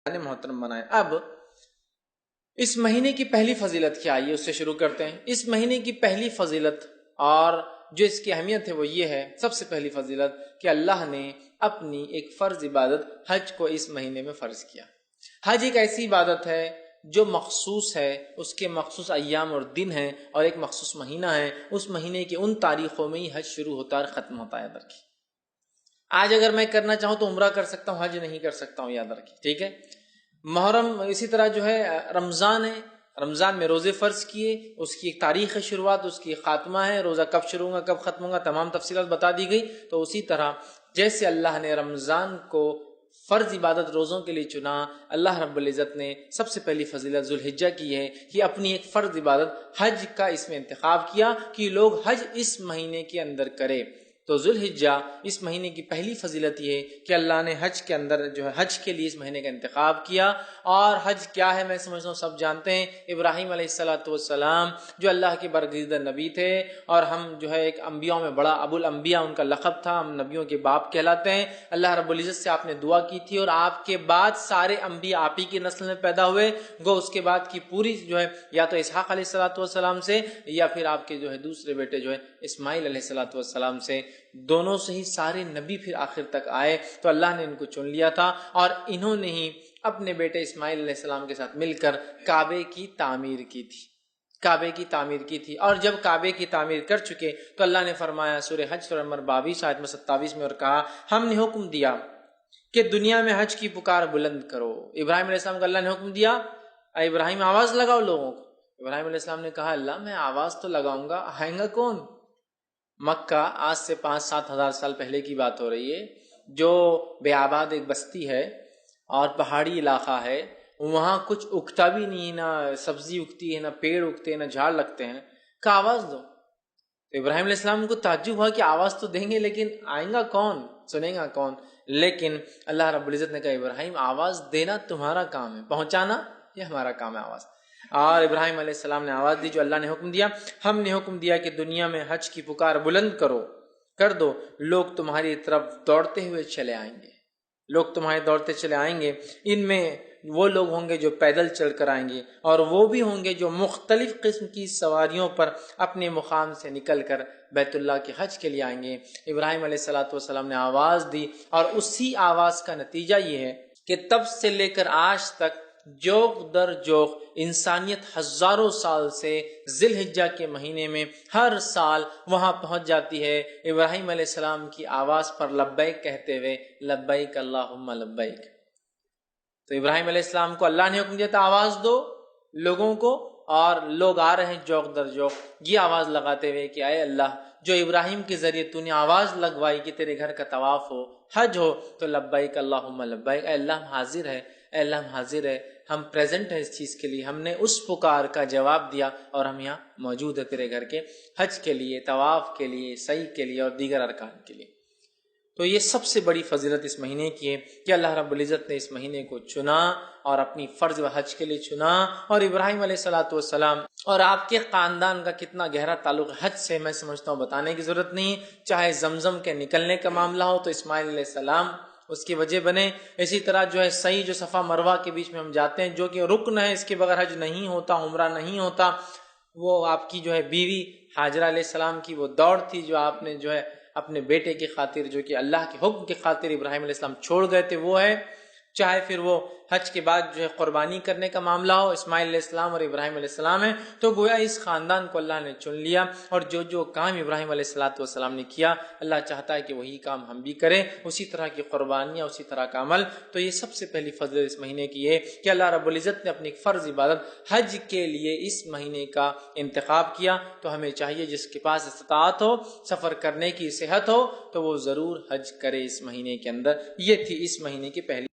محترم بنائے۔ اب اس مہینے کی پہلی فضیلت کیا ہے، اس سے شروع کرتے ہیں۔ اس مہینے کی پہلی فضیلت اور جو اس کی اہمیت ہے وہ یہ ہے، سب سے پہلی فضیلت کہ اللہ نے اپنی ایک فرض عبادت حج کو اس مہینے میں فرض کیا۔ حج ایک ایسی عبادت ہے جو مخصوص ہے، اس کے مخصوص ایام اور دن ہیں، اور ایک مخصوص مہینہ ہے۔ اس مہینے کی ان تاریخوں میں ہی حج شروع ہوتا ہے اور ختم ہوتا ہے، یاد رکھیے۔ آج اگر میں کرنا چاہوں تو عمرہ کر سکتا ہوں، حج نہیں کر سکتا ہوں، یاد رکھیے، ٹھیک ہے۔ محرم اسی طرح جو ہے رمضان ہے، رمضان میں روزے فرض کیے، اس کی ایک تاریخ ہے شروعات، اس کی خاتمہ ہے، روزہ کب شروع ہوگا کب ختم ہوگا تمام تفصیلات بتا دی گئی۔ تو اسی طرح جیسے اللہ نے رمضان کو فرض عبادت روزوں کے لیے چنا، اللہ رب العزت نے سب سے پہلی فضیلت ذوالحجہ کی ہے کہ اپنی ایک فرض عبادت حج کا اس میں انتخاب کیا کہ لوگ حج اس مہینے کے اندر کرے۔ تو ذوالحجہ اس مہینے کی پہلی فضیلت یہ ہے کہ اللہ نے حج کے اندر جو ہے حج کے لیے اس مہینے کا انتخاب کیا۔ اور حج کیا ہے میں سمجھتا ہوں سب جانتے ہیں، ابراہیم علیہ السلام جو اللہ کے برگزیدہ نبی تھے، اور ہم جو ہے ایک انبیاء میں بڑا ابو الانبیاء ان کا لقب تھا، ہم نبیوں کے باپ کہلاتے ہیں۔ اللہ رب العزت سے آپ نے دعا کی تھی، اور آپ کے بعد سارے انبیاء آپ ہی کی نسل میں پیدا ہوئے، گو اس کے بعد کی پوری جو ہے یا تو اسحاق علیہ السلام سے یا پھر آپ کے جو ہے دوسرے بیٹے جو ہے اسماعیل علیہ السلام سے، دونوں سے ہی سارے نبی پھر آخر تک آئے۔ تو اللہ نے ان کو چن لیا تھا، اور انہوں نے ہی اپنے بیٹے اسماعیل علیہ السلام کے ساتھ مل کر کعبے کی تعمیر کی تھی، کعبے کی تعمیر کی تھی۔ اور جب کعبے کی تعمیر کر چکے تو اللہ نے فرمایا سورہ حج سورہ نمبر 22 آیت 27 میں، اور کہا ہم نے حکم دیا کہ دنیا میں حج کی پکار بلند کرو۔ ابراہیم علیہ السلام کو اللہ نے حکم دیا، اے ابراہیم آواز لگاؤ لوگوں کو۔ ابراہیم علیہ السلام نے کہا اللہ میں آواز تو لگاؤں گا، آئیں گا کون؟ مکہ آج سے 5-7 ہزار سال پہلے کی بات ہو رہی ہے، جو بے آباد ایک بستی ہے اور پہاڑی علاقہ ہے، وہاں کچھ اگتا بھی نہیں، نہ سبزی اگتی ہے، نہ پیڑ اگتے ہیں، نہ جھاڑ لگتے ہیں، کہ آواز دو۔ تو ابراہیم علیہ السلام کو تعجب ہوا کہ آواز تو دیں گے لیکن آئیں گا کون، سنیں گا کون؟ لیکن اللہ رب العزت نے کہا ابراہیم آواز دینا تمہارا کام ہے، پہنچانا یہ ہمارا کام ہے آواز۔ اور ابراہیم علیہ السلام نے آواز دی جو اللہ نے حکم دیا۔ ہم نے حکم دیا کہ دنیا میں حج کی پکار بلند کر دو، لوگ تمہاری طرف دوڑتے ہوئے چلے آئیں گے، لوگ تمہارے دوڑتے چلے آئیں گے۔ ان میں وہ لوگ ہوں گے جو پیدل چل کر آئیں گے، اور وہ بھی ہوں گے جو مختلف قسم کی سواریوں پر اپنے مقام سے نکل کر بیت اللہ کے حج کے لیے آئیں گے۔ ابراہیم علیہ السلام نے آواز دی، اور اسی آواز کا نتیجہ یہ ہے کہ تب سے لے کر آج تک جوق در جوق انسانیت ہزاروں سال سے ذی الحجہ کے مہینے میں ہر سال وہاں پہنچ جاتی ہے ابراہیم علیہ السلام کی آواز پر لبیک کہتے ہوئے، لبیک اللہم لبیک۔ تو ابراہیم علیہ السلام کو اللہ نے حکم دیا تھا آواز دو لوگوں کو، اور لوگ آ رہے ہیں جوق در جوق یہ آواز لگاتے ہوئے کہ اے اللہ جو ابراہیم کے ذریعے تو نے آواز لگوائی کہ تیرے گھر کا طواف ہو، حج ہو، تو لبیک اللہم لبیک، اے اللہ ہم حاضر ہے، اے اللہ ہم حاضر ہے، ہم پریزنٹ ہیں اس چیز کے لیے، ہم نے اس پکار کا جواب دیا اور ہم یہاں موجود ہے تیرے گھر کے حج کے لیے، طواف کے لیے، سعی کے لیے اور دیگر ارکان کے لیے۔ تو یہ سب سے بڑی فضیلت اس مہینے کی ہے کہ اللہ رب العزت نے اس مہینے کو چنا اور اپنی فرض و حج کے لیے چنا، اور ابراہیم علیہ السلام اور آپ کے خاندان کا کتنا گہرا تعلق حج سے میں سمجھتا ہوں بتانے کی ضرورت نہیں۔ چاہے زمزم کے نکلنے کا معاملہ ہو تو اسماعیل علیہ السلام اس کی وجہ بنے، اسی طرح جو ہے سعی جو صفا مروہ کے بیچ میں ہم جاتے ہیں جو کہ رکن ہے، اس کے بغیر حج نہیں ہوتا، عمرہ نہیں ہوتا، وہ آپ کی جو ہے بیوی ہاجرہ علیہ السلام کی وہ دوڑ تھی جو آپ نے جو ہے اپنے بیٹے کی خاطر، جو کہ اللہ کے حکم کی خاطر ابراہیم علیہ السلام چھوڑ گئے تھے، وہ ہے۔ چاہے پھر وہ حج کے بعد جو ہے قربانی کرنے کا معاملہ ہو، اسماعیل علیہ السلام اور ابراہیم علیہ السلام ہے، تو گویا اس خاندان کو اللہ نے چن لیا، اور جو جو کام ابراہیم علیہ السلام نے کیا اللہ چاہتا ہے کہ وہی کام ہم بھی کریں، اسی طرح کی قربانیاں، اسی طرح کا عمل۔ تو یہ سب سے پہلی فضل اس مہینے کی ہے کہ اللہ رب العزت نے اپنی فرض عبادت حج کے لیے اس مہینے کا انتخاب کیا۔ تو ہمیں چاہیے جس کے پاس استطاعت ہو، سفر کرنے کی صحت ہو، تو وہ ضرور حج کرے اس مہینے کے اندر۔ یہ تھی اس مہینے کی پہلی